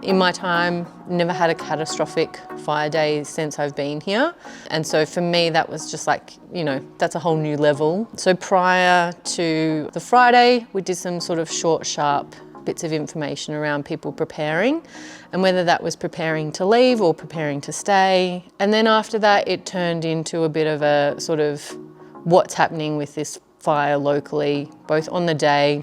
In my time, never had a catastrophic fire day since I've been here. And so for me, that was just like, you know, that's a whole new level. So prior to the Friday, we did some sort of short, sharp bits of information around people preparing, and whether that was preparing to leave or preparing to stay. And then after that, it turned into a bit of a sort of what's happening with this fire locally, both on the day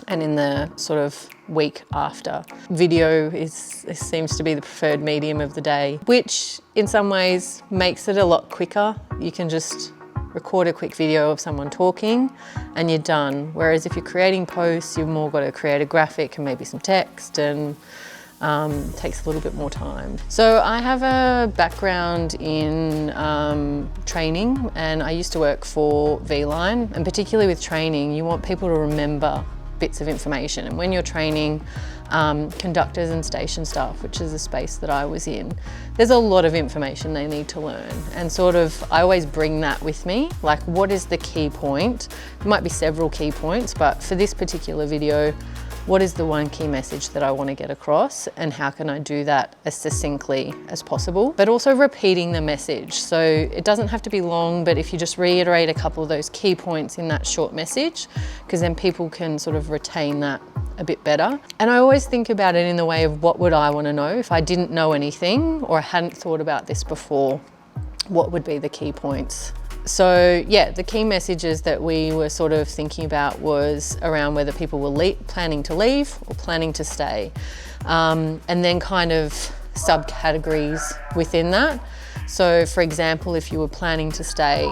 and in the sort of week after. Video seems to be the preferred medium of the day, which in some ways makes it a lot quicker. You can just record a quick video of someone talking and you're done. Whereas if you're creating posts, you've more got to create a graphic and maybe some text, and it takes a little bit more time. So I have a background in training, and I used to work for V-Line, and particularly with training, you want people to remember bits of information. And when you're training conductors and station staff, which is a space that I was in, there's a lot of information they need to learn. And sort of, I always bring that with me, like what is the key point? There might be several key points, but for this particular video, what is the one key message that I want to get across, and how can I do that as succinctly as possible? But also repeating the message. So it doesn't have to be long, but if you just reiterate a couple of those key points in that short message, because then people can sort of retain that a bit better. And I always think about it in the way of what would I want to know if I didn't know anything or I hadn't thought about this before, what would be the key points? So yeah, the key messages that we were sort of thinking about was around whether people were planning to leave or planning to stay. And then kind of subcategories within that. So for example, if you were planning to stay,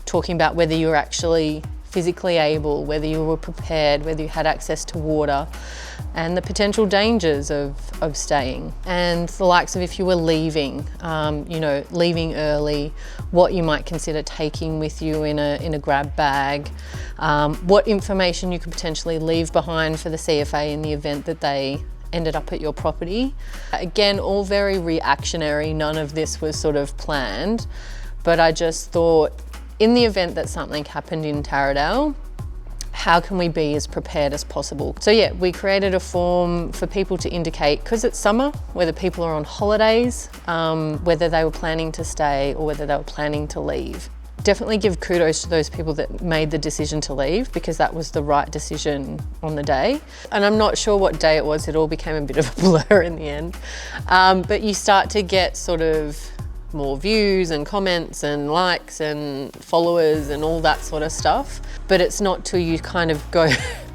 talking about whether you were actually physically able, whether you were prepared, whether you had access to water, and the potential dangers of staying. And the likes of if you were leaving, you know, leaving early, what you might consider taking with you in a grab bag, what information you could potentially leave behind for the CFA in the event that they ended up at your property. Again, all very reactionary, none of this was sort of planned, but I just thought, in the event that something happened in Taradale, how can we be as prepared as possible? So yeah, we created a form for people to indicate, because it's summer, whether people are on holidays, whether they were planning to stay or whether they were planning to leave. Definitely give kudos to those people that made the decision to leave, because that was the right decision on the day. And I'm not sure what day it was, it all became a bit of a blur in the end. But you start to get sort of more views and comments and likes and followers and all that sort of stuff. But it's not till you kind of go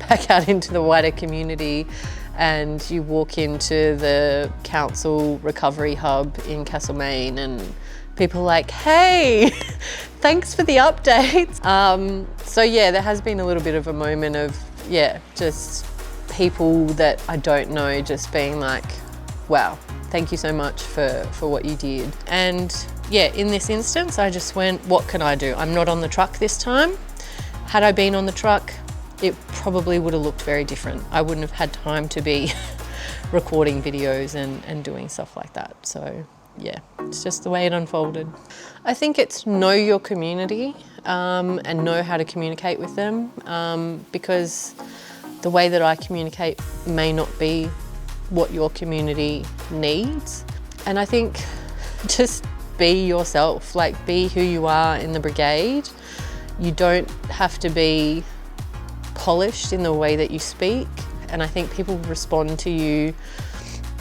back out into the wider community and you walk into the council recovery hub in Castlemaine and people are like, hey, thanks for the updates. So yeah, there has been a little bit of a moment of, yeah, just people that I don't know just being like, wow, thank you so much for what you did. And yeah, in this instance, I just went, what can I do? I'm not on the truck this time. Had I been on the truck, it probably would have looked very different. I wouldn't have had time to be recording videos and doing stuff like that. So yeah, it's just the way it unfolded. I think it's know your community and know how to communicate with them, because the way that I communicate may not be what your community needs. And I think just be yourself, like be who you are in the brigade. You don't have to be polished in the way that you speak. And I think people respond to you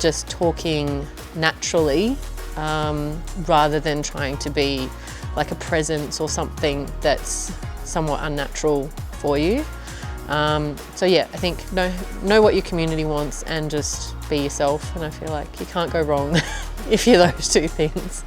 just talking naturally, rather than trying to be like a presence or something that's somewhat unnatural for you. So yeah, I think know what your community wants and just be yourself, and I feel like you can't go wrong if you're those two things.